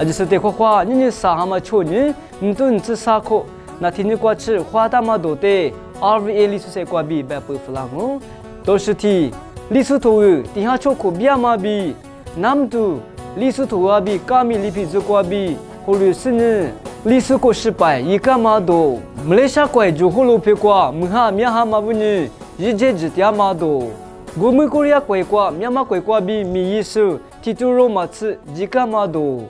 就是这话，你啥哈嘛错呢？你都你只啥可？那天你过去花大嘛多的 RVA 历史些过比白不弗朗哦，都是题历史图语，底下错可比嘛比，南都历史图啊比加米里皮子过比，或者是呢历史过失败一个嘛多，马来西亚过就好路皮过，唔哈面哈嘛不呢，一节只点嘛多。我们国家国家，缅甸国家比米意思，提出罗马字几个嘛多。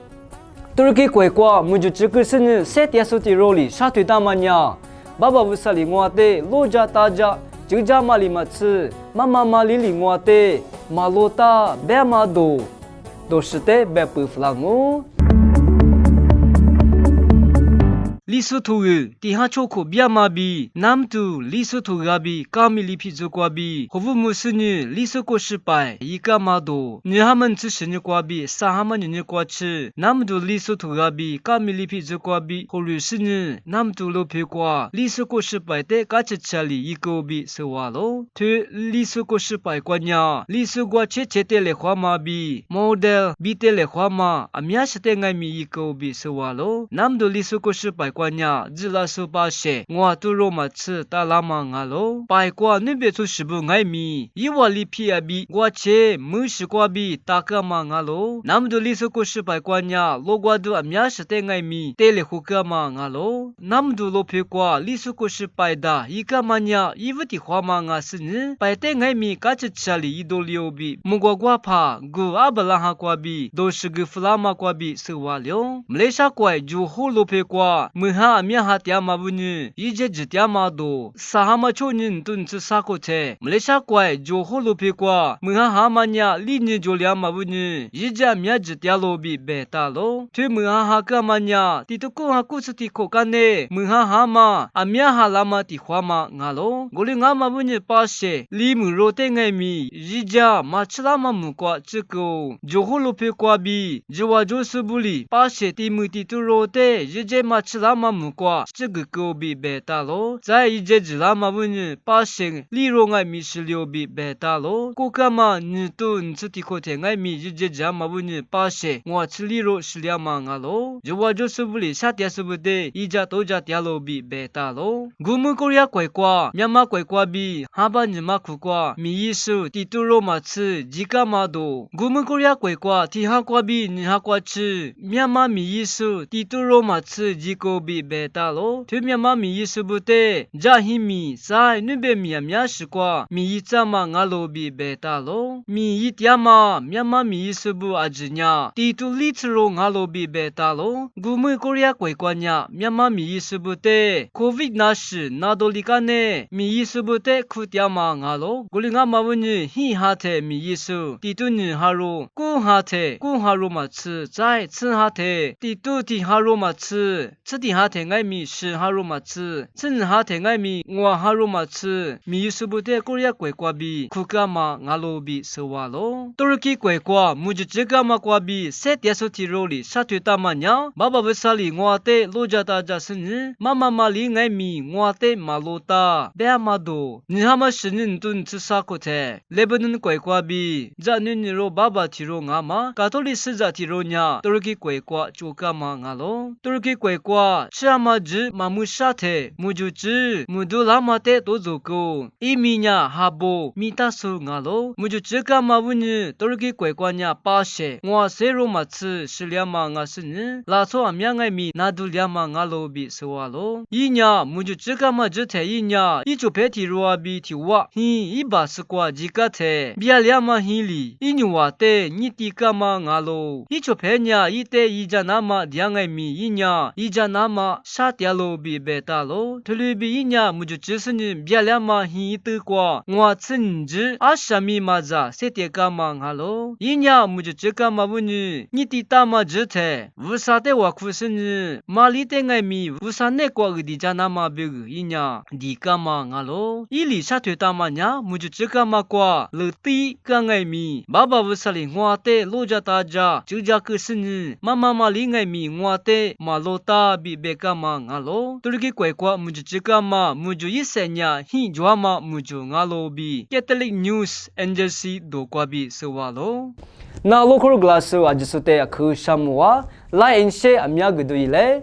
土耳其国家，我们就这个是呢，set ya suti roli，沙推大马呀，爸爸不是另外的，罗家大家，就家马里马字，妈妈马里另外的，马罗达白马多，都是的白不弗朗哦。历史图语，底下错可比嘛比，南都历史图啊比，加米里皮子过比，和我们是呢历史过失败一个嘛多，你他们只是你过比，啥他们你过去，南都历史图啊比，加米里皮子过比，或者是呢南都路皮过，历史过失败的加起来一个比是话咯，对历史过失败过呢，历史过切切的来话嘛比，model 比的来话嘛，阿米亚是的爱米一个比是话咯，南都历史过失败。关呀，只拉手把些，我都罗马吃打拉嘛啊喽。白瓜你别出是不爱米，一瓦里皮啊比，我切没是瓜比打个嘛啊喽。那么多历史故事白瓜呀，罗瓜都阿米亚是得爱米，得了胡个嘛啊喽。那么多罗皮瓜历史故事白的，一个嘛呀，一物的花嘛啊是呢，白得爱米，嘎子吃里一多了比，木瓜瓜怕，古阿布拉哈瓜比，都是个弗拉马瓜比是话了。马来西亚瓜就好罗皮瓜。มหาเมียหาเตียมาบุญยี่เจจิเตียมาดูสหมาชนินตุนจะสักโคเทมาเลเซียกว่าโจโฮลูเปกว่ามหาหามันยาลีนิโจเลียมาบุญยี่เจเมียจิเตียโลบีเบตาโลที่มหาหากะมันยาที่ตุกุหากุสติโคกันเนมหาหามาอาเมียหาลามาติขวามางาโลกุลิงามาบุญปาเชลีมุโรเตงไงมียี่เจมาชลามามุกว่าจิโกโจโฮลูเปกว่าบีจวาโจสุบุลีปาเชติมุติตุโรเตยี่เจมาชลามามุกว่า这个狗比白大咯，在一节子拉嘛问你把心里容爱米是流比白大咯，国家嘛你都你自己可天爱米一节子嘛问你把心我吃里肉是两嘛啊咯，就我就是不里夏天是不得一家多家点咯比白大咯，我们国家乖乖，မြန်မာ乖乖比哈巴你嘛苦瓜米一手地都肉嘛吃几个嘛多，我们国家乖乖地哈瓜比你哈瓜吃，မြန်မာ米一手地都肉嘛吃几个比白大咯。对面嘛米一是不得，家里米在那边米面是瓜，米一怎么俺老比白大咯？米一点嘛，面嘛米一是不阿子呀？地图里吃肉俺老比白大咯？我们国家乖乖呀，面嘛米一是不得，COVID 那时那都里干呢，米一是不得苦点嘛俺咯？我哩俺嘛问你，嘿哈特米一是地图你哈罗，古哈罗嘛吃，在吃哈特地图地哈罗嘛吃，吃地哈特爱米是。哈罗马吃，趁哈天爱米，我哈罗马吃，米是不得国家国家比，苦干嘛阿罗比是话咯。土耳其国家，木就这个嘛国比，塞点手提肉里，沙推大嘛呀，爸爸不沙里我的罗家大家是呢，妈妈嘛里爱米，我的马罗达，白马多，你哈嘛是你顿吃啥个菜？黎巴嫩国家比，咱你罗爸爸提肉阿嘛，卡托里斯家提肉呀，土耳其国家就干嘛阿咯，土耳其国家吃阿嘛只。嘛木沙特，木就只，木都拉马特都足够。伊米呀哈波，米达苏阿罗，木就这个嘛问你，土耳其国家呀巴些，我塞罗马吃是两嘛阿是呢，拉错阿米爱米那都两嘛阿罗比是话咯。伊呀木就这个嘛只特伊呀，伊就别提罗阿比提哇，伊巴是瓜几个特，比亚两嘛伊里，伊牛话特你提个嘛阿罗，伊就别呀伊特伊家那嘛两爱米伊呀，伊家那嘛沙条罗。比贝塔罗，特里比一年，木就只是你别了嘛，一得过，我甚至阿什米嘛子，谁得干嘛哈喽？一年木就这个嘛不你，你的大嘛只太，为啥的我苦是你，马里的爱米，为啥那个个的家那嘛别个一年，的干嘛哈喽？伊里啥推大嘛呀，木就这个嘛过，乐地个爱米，爸爸为啥哩我的罗家大家，就家个是你，妈妈嘛里爱米，我的马罗达比贝干嘛俺喽，都是给乖乖木就这干嘛木就一三年hin抓嘛木就俺喽比 Catholic News Agency 多瓜比是哇喽。那 local glass 啊就是在可什么啊，来一些阿米亚个对嘞。